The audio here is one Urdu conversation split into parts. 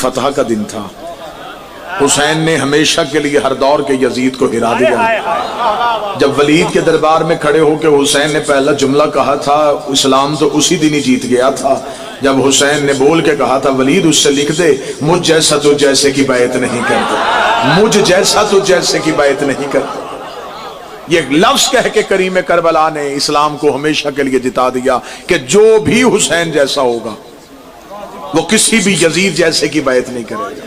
فتح کا دن تھا۔ حسین نے ہمیشہ کے لیے ہر دور کے یزید کو ہرا دیا۔ جب ولید کے دربار میں کھڑے ہو کے حسین نے پہلا جملہ کہا تھا، اسلام تو اسی دن ہی جیت گیا تھا جب حسین نے بول کے کہا تھا ولید اس سے لکھ دے مجھ جیسا تو جیسے کی بیعت نہیں کرتا، مجھ جیسا تو جیسے کی بیعت نہیں کرتا۔ یہ لفظ کہہ کے کریم کربلا نے اسلام کو ہمیشہ کے لیے جتا دیا کہ جو بھی حسین جیسا ہوگا وہ کسی بھی یزید جیسے کی بیعت نہیں کرے گا۔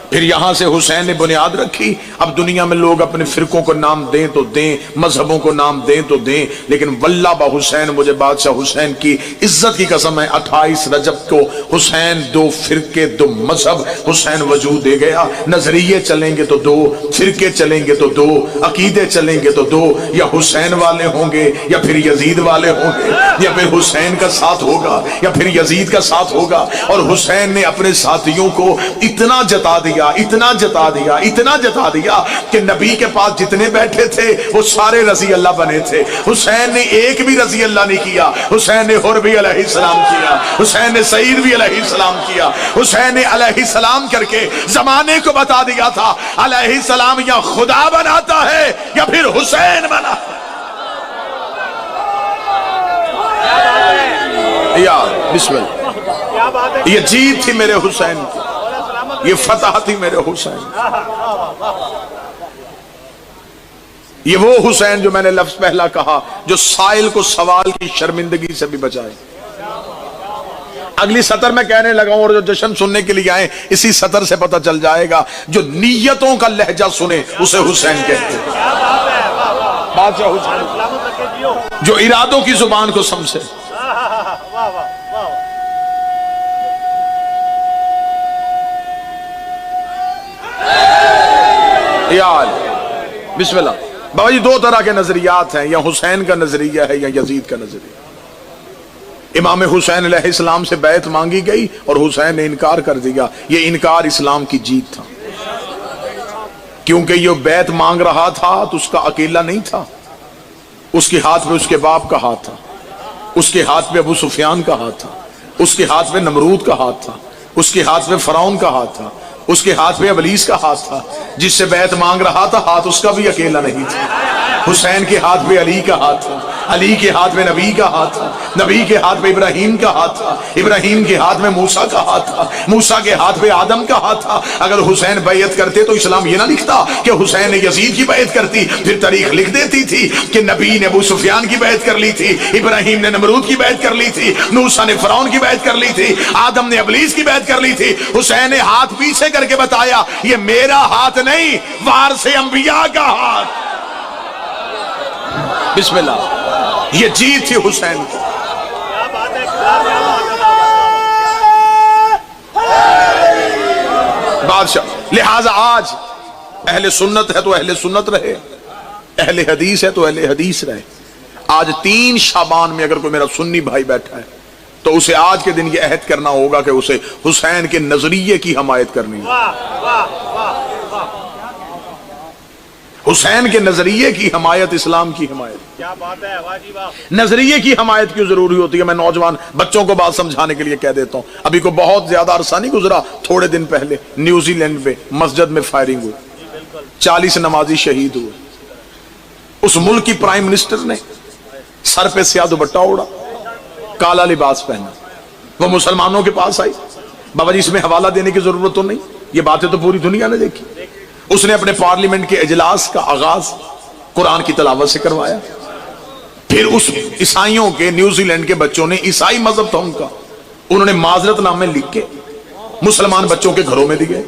پھر یہاں سے حسین نے بنیاد رکھی۔ اب دنیا میں لوگ اپنے فرقوں کو نام دیں تو دیں، مذہبوں کو نام دیں تو دیں، لیکن واللہ با حسین مجھے بادشاہ حسین کی عزت کی قسم ہے 28 رجب کو حسین دو فرقے دو مذہب حسین وجود دے گیا۔ نظریے چلیں گے تو دو، فرقے چلیں گے تو دو، عقیدے چلیں گے تو دو، یا حسین والے ہوں گے یا پھر یزید والے ہوں گے، یا پھر حسین کا ساتھ ہوگا یا پھر یزید کا ساتھ ہوگا۔ اور حسین نے اپنے ساتھیوں کو اتنا جتا دیا، اتنا جتا دیا، اتنا جتا دیا کہ نبی کے پاس جتنے بیٹھے تھے وہ سارے رضی اللہ بنے تھے۔ حسین نے ایک بھی رضی اللہ نہیں کیا، حسین نے حر بھی علیہ السلام کیا، حسین نے سعید بھی علیہ السلام کیا، حسین نے علیہ السلام کر کے زمانے کو بتا دیا تھا علیہ السلام یا خدا بناتا ہے یا پھر حسین بنا۔ یا بسم اللہ، یہ جیت تھی میرے حسین کی، یہ فتح تھی میرے حسین۔ یہ وہ حسین جو میں نے لفظ پہلا کہا جو سائل کو سوال کی شرمندگی سے بھی بچائے۔ اگلی سطر میں کہنے لگا ہوں، اور جو جشن سننے کے لیے آئیں اسی سطر سے پتہ چل جائے گا، جو نیتوں کا لہجہ سنے اسے حسین کہتے ہیں۔ بادشاہ حسین جو ارادوں کی زبان کو سمجھے۔ بسم اللہ۔ بابا جی دو طرح کے نظریات ہیں، یا حسین کا نظریہ ہے یا یزید کا نظریہ۔ امام حسین علیہ السلام سے بیعت مانگی گئی اور حسین نے انکار کر دیا۔ یہ انکار اسلام کی جیت تھا، کیونکہ یہ بیعت مانگ رہا تھا تو اس کا اکیلا نہیں تھا، اس کے ہاتھ میں اس کے باپ کا ہاتھ تھا، اس کے ہاتھ میں ابو سفیان کا ہاتھ تھا، اس کے ہاتھ میں نمرود کا ہاتھ تھا، اس کے ہاتھ میں فرعون کا ہاتھ تھا، اس کے ہاتھ میں ابلیس کا ہاتھ تھا۔ جس سے بیعت مانگ رہا تھا ہاتھ اس کا بھی اکیلا نہیں تھا۔ حسین کے ہاتھ میں علی کا ہاتھ تھا، علی کے ہاتھ میں نبی کا ہاتھ تھا، نبی کے ہاتھ میں ابراہیم کا ہاتھ تھا، ابراہیم کے ہاتھ میں موسیٰ کا ہاتھ تھا، موسیٰ کے ہاتھ میں آدم کا ہاتھ تھا۔ اگر حسین بیعت کرتے تو اسلام یہ نہ لکھتا کہ حسین نے یزید کی بیعت کرتی، پھر تاریخ لکھ دیتی تھی کہ نبی نے ابو سفیان کی بیعت کر لی تھی، ابراہیم نے نمرود کی بیعت کر لی تھی، موسیٰ نے فرعون کی بیعت کر لی تھی، آدم نے ابلیس کی بیعت کر لی تھی۔ حسین نے ہاتھ پیچھے کر کے بتایا یہ میرا ہاتھ نہیں، وارث انبیاء کا ہاتھ۔ بسم اللہ، یہ جیت تھی حسین کی۔ بادشاہ لہذا آج اہل سنت ہے تو اہل سنت رہے، اہل حدیث ہے تو اہل حدیث رہے۔ آج 3 شعبان میں اگر کوئی میرا سنی بھائی بیٹھا ہے تو اسے آج کے دن یہ عہد کرنا ہوگا کہ اسے حسین کے نظریے کی حمایت کرنی ہے، حسین کے نظریے کی حمایت اسلام کی حمایت۔ کیا بات ہے واجب۔ نظریے کی حمایت کیوں ضروری ہوتی ہے؟ میں نوجوان بچوں کو بات سمجھانے کے لیے کہہ دیتا ہوں۔ ابھی کو بہت زیادہ عرصہ نہیں گزرا، تھوڑے دن پہلے نیوزی لینڈ میں مسجد میں فائرنگ ہوئی، 40 نمازی شہید ہوئے۔ اس ملک کی پرائم منسٹر نے سر پہ سیاہ دوپٹہ اوڑھا، کالا لباس پہنا، وہ مسلمانوں کے پاس آئی۔ بابا جی اس میں حوالہ دینے کی ضرورت تو نہیں، یہ باتیں تو پوری دنیا نے دیکھی۔ اس نے اپنے پارلیمنٹ کے اجلاس کا آغاز قرآن کی تلاوت سے کروایا۔ پھر اس عیسائیوں کے، نیوزی لینڈ کے بچوں نے، عیسائی مذہب تھا ان کا، انہوں نے معذرت نامے لکھ کے مسلمان بچوں کے گھروں میں دیے۔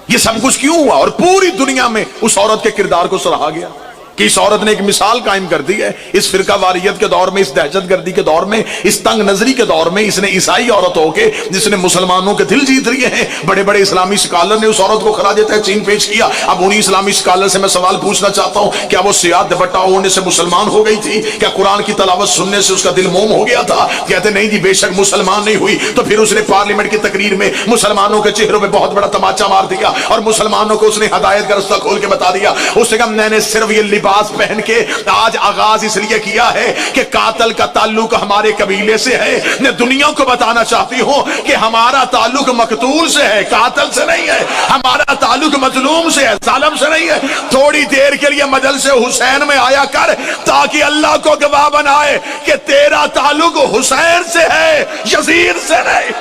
یہ سب کچھ کیوں ہوا؟ اور پوری دنیا میں اس عورت کے کردار کو سراہا گیا کہ اس عورت نے ایک مثال قائم کر دی ہے۔ اس فرقہ واریت کے دور میں، اس دہشت گردی کے دور میں، اس تنگ نظری کے دور میں، اس نے عیسائی عورت ہو کے جس نے مسلمانوں کے دل جیت لیے ہیں۔ بڑے بڑے اسلامی اسکالر نے اس عورت کو خراج تحسین پیش کیا۔ اب انہی اسلامی اسکالر سے میں سوال پوچھنا چاہتا ہوں، کیا وہ سیاہ دوپٹہ اوڑھنے سے مسلمان ہو گئی تھی؟ کیا قرآن کی تلاوت سننے سے اس کا دل موم ہو گیا تھا؟ کہتے نہیں جی، بے شک مسلمان نہیں ہوئی۔ تو پھر اس نے پارلیمنٹ کی تقریر میں مسلمانوں کے چہروں پہ بہت بڑا تماچا مار دیا اور مسلمانوں کو اس نے ہدایت کا رستہ کھول کے بتا دیا۔ اس نے کہا میں نے صرف یہ لباس پہن کے آج آغاز اس لیے کیا ہے کہ قاتل کا تعلق ہمارے قبیلے سے ہے. میں دنیا کو بتانا چاہتی ہوں کہ ہمارا تعلق مقتول سے ہے, قاتل سے نہیں ہے. ہمارا تعلق مظلوم سے ہے, ظالم سے نہیں ہے. تھوڑی دیر کے لیے مجلس حسین میں آیا کر تاکہ اللہ کو گواہ بنائے کہ تیرا تعلق حسین سے ہے, یزید سے نہیں.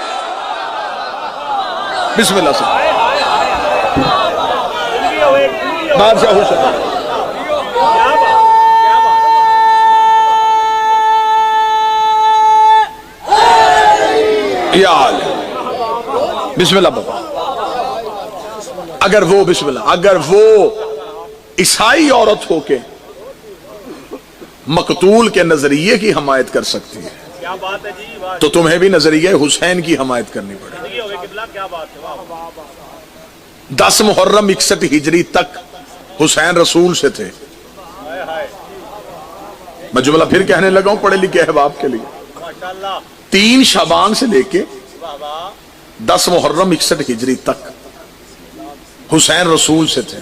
بسم اللہ سے بادشاہ حسین. یا بسم اللہ بابا. اگر وہ بسم اللہ اگر وہ عیسائی عورت ہو کے مقتول کے نظریے کی حمایت کر سکتی ہے تو تمہیں بھی نظریہ حسین کی حمایت کرنی پڑے. 10 محرم 61 ہجری تک حسین رسول سے تھے. میں جملہ پھر کہنے لگا ہوں پڑھے لکھے احباب کے لیے. 3 شعبان سے لے کے 10 محرم 61 ہجری تک حسین رسول سے تھے.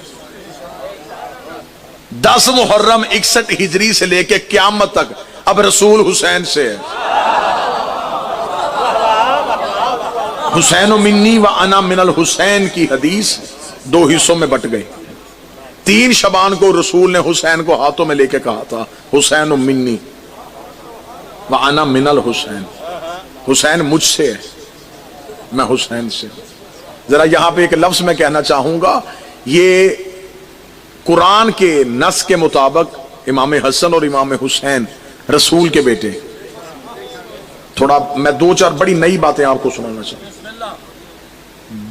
10 محرم 61 ہجری سے لے کے قیامت تک اب رسول حسین سے ہے. حسین منی و انا من الحسین کی حدیث 2 حصوں میں بٹ گئی. 3 شعبان کو رسول نے حسین کو ہاتھوں میں لے کے کہا تھا حسین منی و انا من الحسین, حسین مجھ سے ہے, میں حسین سے. ذرا یہاں پہ ایک لفظ میں کہنا چاہوں گا, یہ قرآن کے نص کے مطابق امام حسن اور امام حسین رسول کے بیٹے. تھوڑا میں 2-4 بڑی نئی باتیں آپ کو سنانا چاہتا ہوں.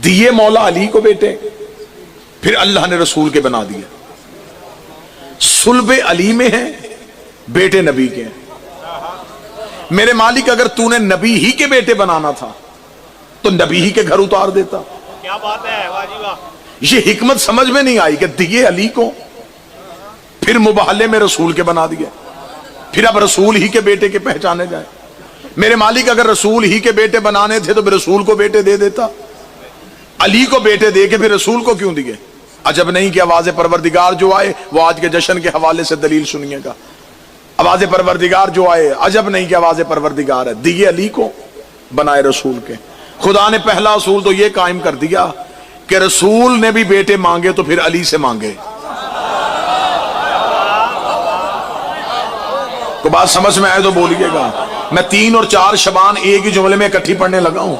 دیے مولا علی کو بیٹے, پھر اللہ نے رسول کے بنا دیے. صلب علی میں ہیں, بیٹے نبی کے ہیں. میرے مالک اگر تو نے نبی ہی کے بیٹے بنانا تھا تو نبی ہی کے گھر اتار دیتا. کیا بات ہے, واہ جی واہ. یہ حکمت سمجھ میں نہیں آئی کہ دیے علی کو پھر مباہلے میں رسول کے بنا دیا, پھر اب رسول ہی کے بیٹے کے پہچانے جائے. میرے مالک اگر رسول ہی کے بیٹے بنانے تھے تو پھر رسول کو بیٹے دے دیتا, علی کو بیٹے دے کے پھر رسول کو کیوں دیے. عجب نہیں کہ آواز پروردگار جو آئے وہ آج کے جشن کے حوالے سے دلیل سنیے گا. آواز پروردگار جو آئے, عجب نہیں کہ آواز پروردگار ہے, دیے علی کو بنائے رسول کے. خدا نے پہلا اصول تو یہ قائم کر دیا کہ رسول نے بھی بیٹے مانگے تو پھر علی سے مانگے. تو بات سمجھ میں آئے تو بولیے گا. میں 3 اور 4 شعبان ایک ہی جملے میں اکٹھی پڑھنے لگا ہوں.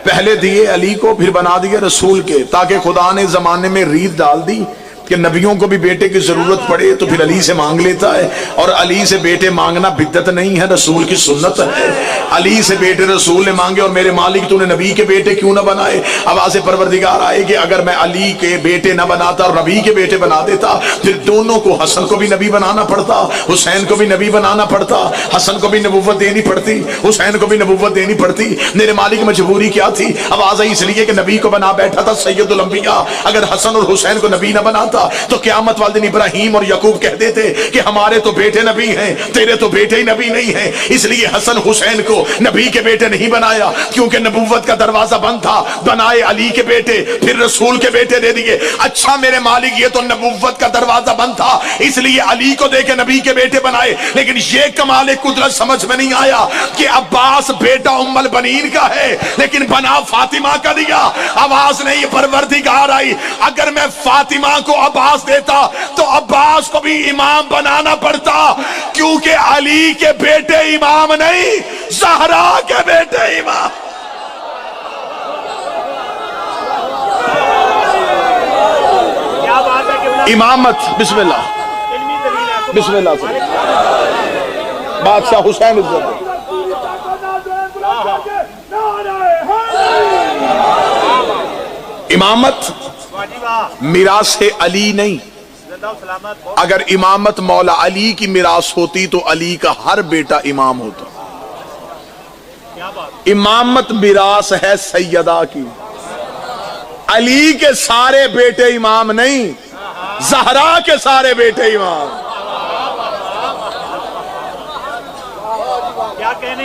پہلے دیے علی کو, پھر بنا دیے رسول کے, تاکہ خدا نے زمانے میں ریت ڈال دی کہ نبیوں کو بھی بیٹے کی ضرورت پڑے تو پھر علی سے مانگ لیتا ہے. اور علی سے بیٹے مانگنا بدعت نہیں ہے, رسول کی سنت ہے. علی سے بیٹے رسول نے مانگے اور میرے مالک تو نے نبی کے بیٹے کیوں نہ بنائے. آواز پروردگار آئے کہ اگر میں علی کے بیٹے نہ بناتا اور نبی کے بیٹے بنا دیتا پھر دونوں کو, حسن کو بھی نبی بنانا پڑتا, حسین کو بھی نبی بنانا پڑتا. حسن کو بھی نبوت دینی پڑتی, حسین کو بھی نبوت دینی پڑتی. میرے مالک مجبوری کیا تھی, آواز آئی اس لیے کہ نبی کو بنا بیٹھا تھا سید الانبیاء. اگر حسن اور حسین کو نبی نہ بناتا تو قیامت والے دن ابراہیم اور یعقوب کہہ دیتے کہ ہمارے تو بیٹے نبی ہیں, تیرے تو بیٹے ہی نبی نہیں ہیں. اس لیے حسن حسین کو نبی کے بیٹے نہیں بنایا کیونکہ نبوت کا دروازہ بند تھا. بنائے علی کے بیٹے, پھر رسول کے بیٹے دے دیے. اچھا میرے مالک یہ تو نبوت کا دروازہ بند تھا اس لیے علی کو دے کے نبی کے بیٹے بنائے. لیکن یہ کمال قدرت سمجھ میں نہیں آیا کہ عباس بیٹا ام البنین کا ہے لیکن بنا فاطمہ کا دیا. آواز نہیں پروردگار آئی, اگر میں فاطمہ کو عباس دیتا تو عباس کو بھی امام بنانا پڑتا کیونکہ علی کے بیٹے امام نہیں, زہرا کے بیٹے امام. امامت بسم اللہ بسم اللہ سے بادشاہ حسین الزمان. امامت میراث علی نہیں. اگر امامت مولا علی کی میراث ہوتی تو علی کا ہر بیٹا امام ہوتا. امامت میراث ہے سیدہ کی, علی کے سارے بیٹے امام نہیں, زہرا کے سارے بیٹے امام.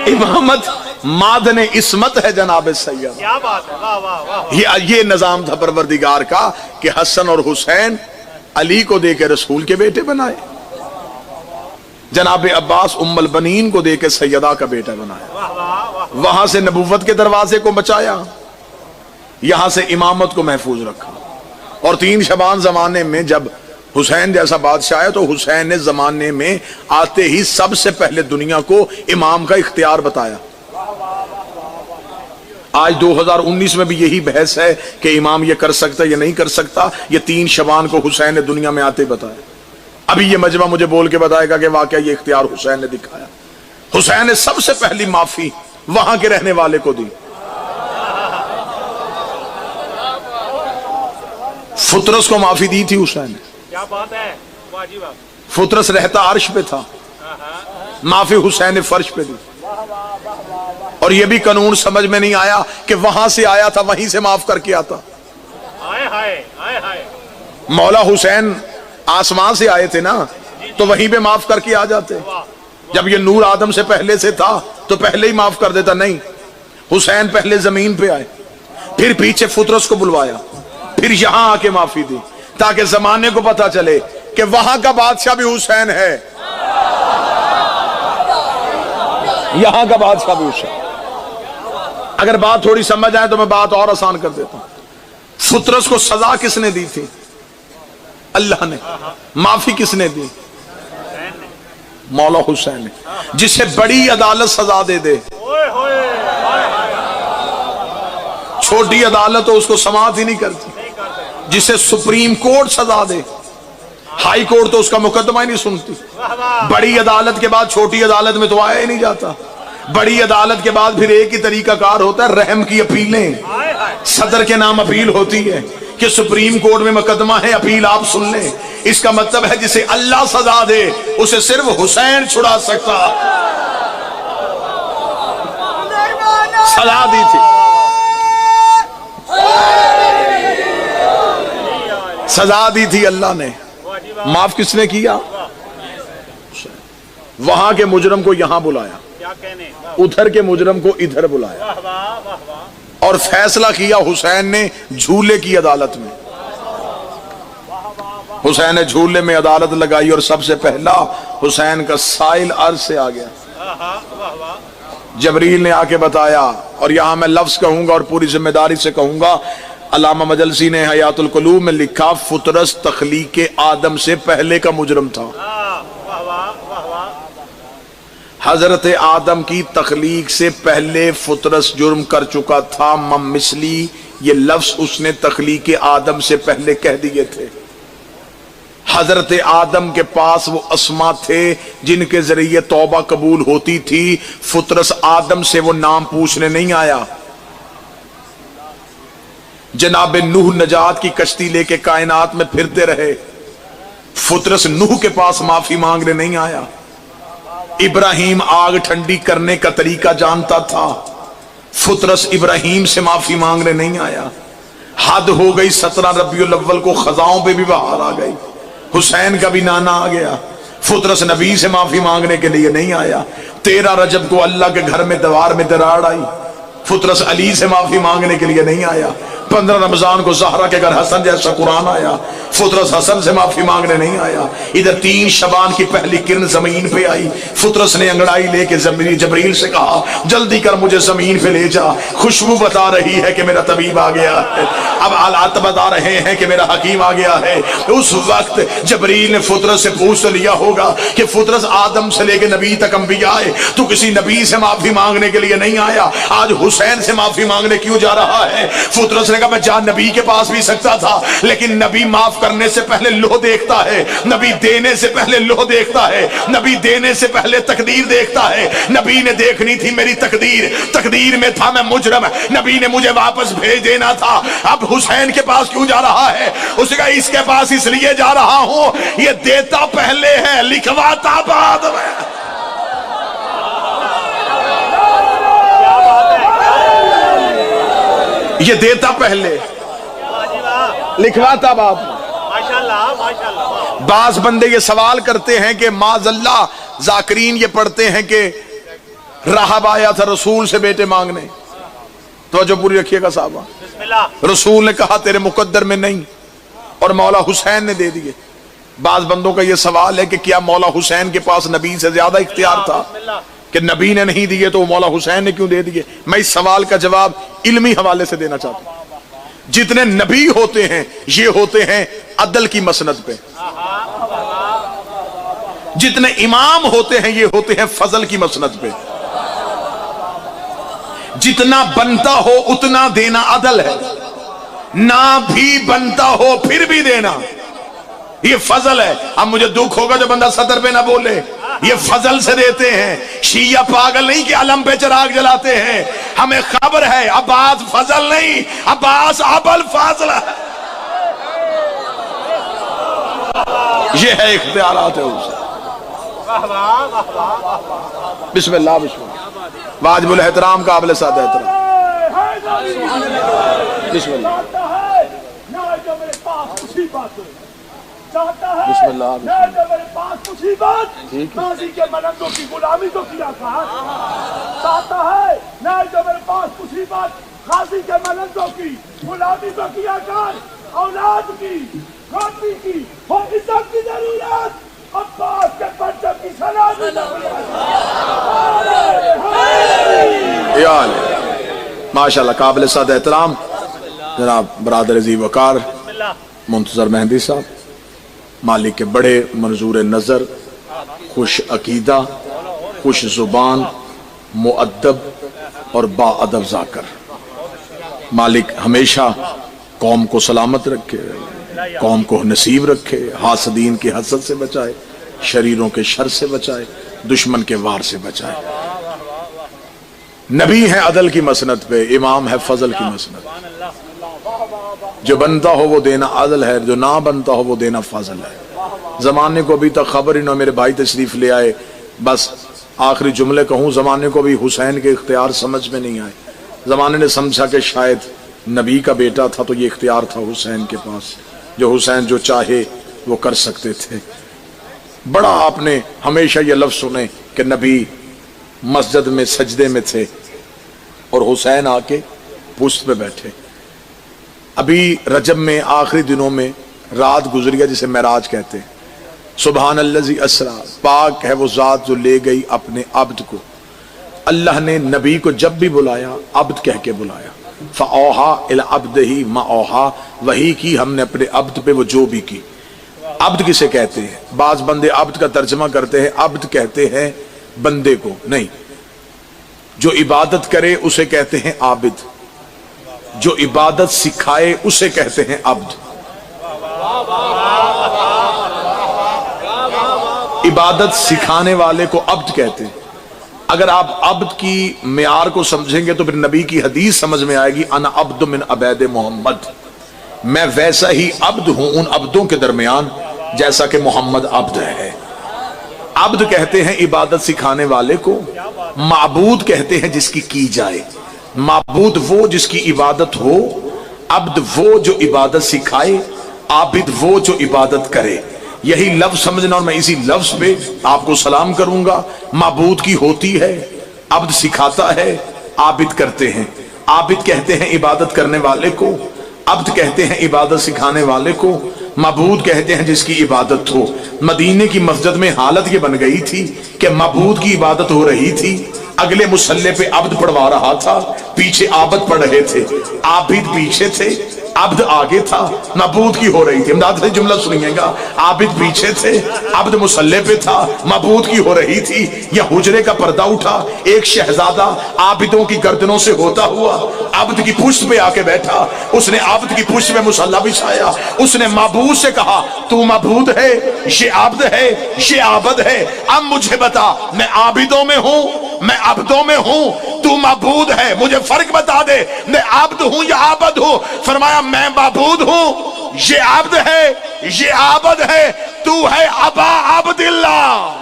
امامت مادن عصمت ہے جناب سید. کیا بات ہے, واہ واہ واہ. یہ نظام تھا پروردگار کا کہ حسن اور حسین علی کو دے کے رسول کے بیٹے بنائے، جناب عباس ام البنین کو دے کے سیدہ کا بیٹا بنایا، وہاں سے نبوت کے دروازے کو بچایا، یہاں سے امامت کو محفوظ رکھا۔ اور 3 شعبان زمانے میں جب حسین جیسا بادشاہ ہے تو حسین نے زمانے میں آتے ہی سب سے پہلے دنیا کو امام کا اختیار بتایا۔ آج 2019 میں بھی یہی بحث ہے کہ امام یہ کر سکتا ہے یا نہیں کر سکتا، یہ 3 شعبان کو حسین نے دنیا میں آتے بتایا۔ ابھی یہ مجمع مجھے بول کے بتائے گا کہ واقعہ یہ اختیار حسین نے دکھایا۔ حسین نے سب سے پہلی معافی وہاں کے رہنے والے کو دی۔ فطرس کو معافی دی تھی حسین نے، کیا بات ہے، واجب ہے۔ فطرس رہتا عرش پہ تھا، معافی حسین نے فرش پہ دی۔ اور یہ بھی قانون سمجھ میں نہیں آیا کہ وہاں سے آیا تھا وہیں سے معاف کر کے آتا۔ ہائے ہائے ہائے ہائے، مولا حسین آسمان سے آئے تھے نا تو وہیں پہ معاف کر کے آ جاتے۔ جب یہ نور آدم سے پہلے سے تھا تو پہلے ہی معاف کر دیتا، نہیں، حسین پہلے زمین پہ آئے، پھر پیچھے فطرس کو بلوایا، پھر یہاں آ کے معافی دی، تاکہ زمانے کو پتا چلے کہ وہاں کا بادشاہ بھی حسین ہے، یہاں کا بادشاہ بھی حسین۔ اگر بات تھوڑی سمجھ آئے تو میں بات اور آسان کر دیتا ہوں۔ فطرس کو سزا کس نے دی تھی؟ اللہ نے۔ معافی کس نے دی؟ مولا حسین نے۔ جسے بڑی عدالت سزا دے دے، چھوٹی عدالت تو اس کو سماعت ہی نہیں کرتی۔ جسے سپریم کورٹ سزا دے، ہائی کورٹ تو اس کا مقدمہ ہی نہیں سنتی۔ بڑی عدالت کے بعد چھوٹی عدالت میں تو آیا ہی نہیں جاتا۔ بڑی عدالت کے بعد پھر ایک ہی طریقہ کار ہوتا ہے، رحم کی اپیلیں۔ صدر کے نام اپیل ہوتی ہے کہ سپریم کورٹ میں مقدمہ ہے، اپیل آپ سن لیں۔ اس کا مطلب ہے جسے اللہ سزا دے اسے صرف حسین چھڑا سکتا۔ سزا دی تھی، سزا دی تھی اللہ نے، معاف کس نے کیا؟ وہاں کے مجرم کو یہاں بلایا، ادھر کے مجرم کو ادھر بلایا، اور فیصلہ کیا حسین نے جھولے کی عدالت میں۔ حسین نے جھولے میں عدالت لگائی اور سب سے پہلا حسین کا سائل عرض سے آ گیا۔ جبریل نے آ کے بتایا، اور یہاں میں لفظ کہوں گا اور پوری ذمہ داری سے کہوں گا، علامہ مجلسی نے حیات القلوب میں لکھا فطرس تخلیق آدم سے پہلے کا مجرم تھا۔ حضرت آدم کی تخلیق سے پہلے فطرس جرم کر چکا تھا۔ مثلی یہ لفظ اس نے تخلیق آدم سے پہلے کہہ دیے تھے۔ حضرت آدم کے پاس وہ اسما تھے جن کے ذریعے توبہ قبول ہوتی تھی۔ فطرس آدم سے وہ نام پوچھنے نہیں آیا۔ جناب نوح نجات کی کشتی لے کے کائنات میں پھرتے رہے، فطرس نوح کے پاس معافی مانگنے نہیں آیا۔ ابراہیم آگ ٹھنڈی کرنے کا طریقہ جانتا تھا، فطرس ابراہیم سے معافی مانگنے نہیں آیا۔ حد ہو گئی 17 ربیع الاول کو خزاؤں پہ بھی بہار آ گئی، حسین کا بھی نانا آ گیا، فطرس نبی سے معافی مانگنے کے لیے نہیں آیا۔ 13 رجب کو اللہ کے گھر میں دیوار میں دراڑ آئی، فطرس علی سے معافی مانگنے کے لیے نہیں آیا۔ 15 رمضان کو زہرا کے گھر حسن جیسا قرآن آیا، فطرس حسن سے معافی مانگنے نہیں آیا۔ ادھر 3 شعبان کی پہلی کرن زمین پہ آئی، فطرس نے انگڑائی لے کے جبریل سے کہا جلدی کر مجھے زمین پہ لے جا، خوشبو بتا رہی ہے کہ میرا طبیب آ گیا ہے، اب حالات بتا رہے ہیں کہ میرا حکیم آ گیا ہے۔ اس وقت جبریل نے فطرس سے پوچھ لیا ہوگا کہ فطرس آدم سے لے کے نبی تک انبیاء آئے، تو کسی نبی سے معافی مانگنے کے لیے نہیں آیا، آج حسین سے معافی مانگنے کیوں جا رہا ہے؟ فطرس نے کہا میں جان نبی کے پاس بھی سکتا تھا، لیکن نبی معاف کرنے سے پہلے لوح دیکھتا ہے، نبی دینے سے پہلے لوح دیکھتا ہے، نبی دینے سے پہلے تقدیر دیکھتا ہے۔ نبی نے دیکھنی تھی میری تقدیر، تقدیر میں تھا میں مجرم، نبی نے مجھے واپس بھیج دینا تھا۔ اب حسین کے پاس کیوں جا رہا ہے؟ اس نے کہا اس کے پاس اس لیے جا رہا ہوں، یہ دیتا پہلے ہے لکھواتا بعد میں۔ یہ دیتا پہلے لکھواتا بعد میں۔ بعض بندے یہ سوال کرتے ہیں کہ معاذ اللہ، ذاکرین یہ پڑھتے ہیں کہ راہب آیا تھا رسول سے بیٹے مانگنے، توجہ پوری رکھیے گا صاحبہ، رسول نے کہا تیرے مقدر میں نہیں، اور مولا حسین نے دے دیے۔ بعض بندوں کا یہ سوال ہے کہ کیا مولا حسین کے پاس نبی سے زیادہ اختیار تھا کہ نبی نے نہیں دیے تو مولا حسین نے کیوں دے دیے؟ میں اس سوال کا جواب علمی حوالے سے دینا چاہتا ہوں۔ جتنے نبی ہوتے ہیں یہ ہوتے ہیں عدل کی مسند پہ، جتنے امام ہوتے ہیں یہ ہوتے ہیں فضل کی مسند پہ۔ جتنا بنتا ہو اتنا دینا عدل ہے، نہ بھی بنتا ہو پھر بھی دینا یہ فضل ہے۔ اب مجھے دکھ ہوگا جو بندہ صدر پہ نہ بولے، یہ فضل سے دیتے ہیں۔ شیعہ پاگل نہیں کہ علم پہ چراغ جلاتے ہیں، ہمیں خبر ہے عباس فضل نہیں، عباس ابل فضل ہے۔ یہ ہے اختیارات ہے اسے۔ بسم اللہ بسم اللہ، واجب الاحترام قابل سادہ احترام، بسم اللہ چاہتا ہے بسم اللہ میں جو میرے پاس مصیبت ماضی کے منندوں کی غلامی تو کیا کہا، چاہتا ہے میں جو میرے پاس مصیبت غازی کے منندوں کی غلامی تو کیا کر، اولاد کی روٹی کی اور عزت کی ضرورت، عباس کے پرچم کی سلامتی یا ماشاءاللہ قابل سادہ احترام جناب برادر عزیز وقار منتظر مہندی صاحب، مالک کے بڑے منظور نظر، خوش عقیدہ، خوش زبان، مؤدب اور با ادب ذاکر۔ مالک ہمیشہ قوم کو سلامت رکھے، قوم کو نصیب رکھے، حاسدین کے حسد سے بچائے، شریروں کے شر سے بچائے، دشمن کے وار سے بچائے۔ نبی ہے عدل کی مسند پہ، امام ہے فضل کی مسند۔ جو بنتا ہو وہ دینا عدل ہے، جو نہ بنتا ہو وہ دینا فضل ہے۔ زمانے کو ابھی تک خبر ہی نہ، میرے بھائی تشریف لے آئے، بس آخری جملے کہوں، زمانے کو بھی حسین کے اختیار سمجھ میں نہیں آئے۔ زمانے نے سمجھا کہ شاید نبی کا بیٹا تھا تو یہ اختیار تھا حسین کے پاس، جو حسین جو چاہے وہ کر سکتے تھے۔ بڑا آپ نے ہمیشہ یہ لفظ سنے کہ نبی مسجد میں سجدے میں تھے اور حسین آ کے پشت پہ بیٹھے۔ ابھی رجب میں آخری دنوں میں رات گزر گیا جسے معراج کہتے ہیں۔ سبحان الذی اسریٰ، پاک ہے وہ ذات جو لے گئی اپنے عبد کو۔ اللہ نے نبی کو جب بھی بلایا عبد کہہ کے بلایا، فَأَوْحَىٰ إِلَىٰ عَبْدِهِ مَا أَوْحَىٰ، وہی کی ہم نے اپنے عبد پہ وہ جو بھی کی۔ عبد کسے کہتے ہیں؟ بعض بندے عبد کا ترجمہ کرتے ہیں، عبد کہتے ہیں بندے کو، نہیں، جو عبادت کرے اسے کہتے ہیں عابد، جو عبادت سکھائے اسے کہتے ہیں عبد۔ عبادت سکھانے والے کو عبد کہتے ہیں۔ اگر آپ عبد کی معیار کو سمجھیں گے تو پھر نبی کی حدیث سمجھ میں آئے گی، انا عبد من عبید محمد، میں ویسا ہی عبد ہوں ان عبدوں کے درمیان جیسا کہ محمد عبد ہے۔ عبد کہتے ہیں عبادت سکھانے والے کو، معبود کہتے ہیں جس کی جائے۔ معبود وہ جس کی عبادت ہو، عبد وہ جو عبادت سکھائے، عابد وہ جو عبادت کرے۔ یہی لفظ سمجھنا، اور میں اسی لفظ پہ آپ کو سلام کروں گا۔ معبود کی ہوتی ہے، عبد سکھاتا ہے، عابد کرتے ہیں۔ عابد کہتے ہیں عبادت کرنے والے کو، عبد کہتے ہیں عبادت سکھانے والے کو، معبود کہتے ہیں جس کی عبادت ہو۔ مدینے کی مسجد میں حالت یہ بن گئی تھی کہ معبود کی عبادت ہو رہی تھی، اگلے مصلی پہ عبد پڑھوا رہا تھا، پیچھے عابد پڑھ رہے تھے، عابد پیچھے تھے، عبد آگے تھا، معبود کی ہو رہی تھی۔ امداد سے جملہ سنیے گا، عابد پیچھے تھے، عبد مصلی پہ تھا، معبود کی ہو رہی تھی۔ یہ حجرے کا پردہ اٹھا، ایک شہزادہ عابدوں کی گردنوں سے ہوتا ہوا عبد کی پشت پہ آ کے بیٹھا۔ اس نے عبد کی پشت پہ مصلی بچھایا، اس نے معبود سے کہا تو معبود ہے، یہ عبد ہے، یہ عابد ہے، اب مجھے بتا میں عابدوں میں ہوں، میں عبدوں میں ہوں، تو معبود ہے، مجھے فرق بتا دے، میں عبد ہوں یا عابد ہوں؟ فرمایا میں معبود ہوں، یہ عبد ہے، یہ عابد ہے، تو ہے ابا عبد اللہ،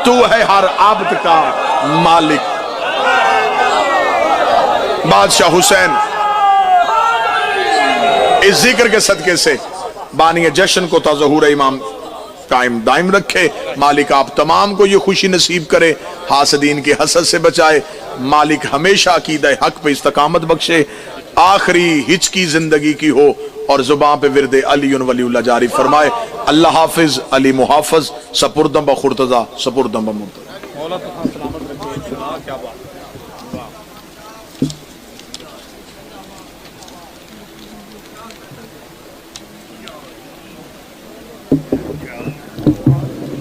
تو ہے ہر عبد کا مالک۔ بادشاہ حسین اس ذکر کے صدقے سے بانی جشن کو تا ظہور امام قائم دائم رکھے۔ مالک آپ تمام کو یہ خوشی نصیب کرے، حاسدین کے حسد سے بچائے۔ مالک ہمیشہ عقیدہ حق پہ استقامت بخشے۔ آخری ہچکی زندگی کی ہو اور زبان پہ ورد علی ولی اللہ جاری فرمائے. اللہ حافظ، علی محافظ، سپردم بخرتضا، سپردم بمرتضی. مولا تو سلامت رکھے. کیا بات.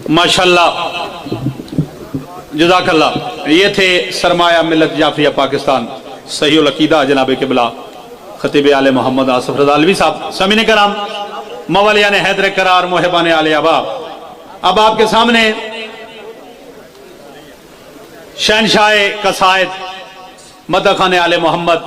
ماشاءاللہ، جزاک اللہ. یہ تھے سرمایہ ملت جعفریہ پاکستان صحیح العقیدہ جناب قبلہ خطیب آل محمد آصف رضا علوی صاحب. سامعین کرام، مولیان حیدر قرار، محبان آل ابا، اب آپ کے سامنے شہنشاہ قصائد مدح خان آل محمد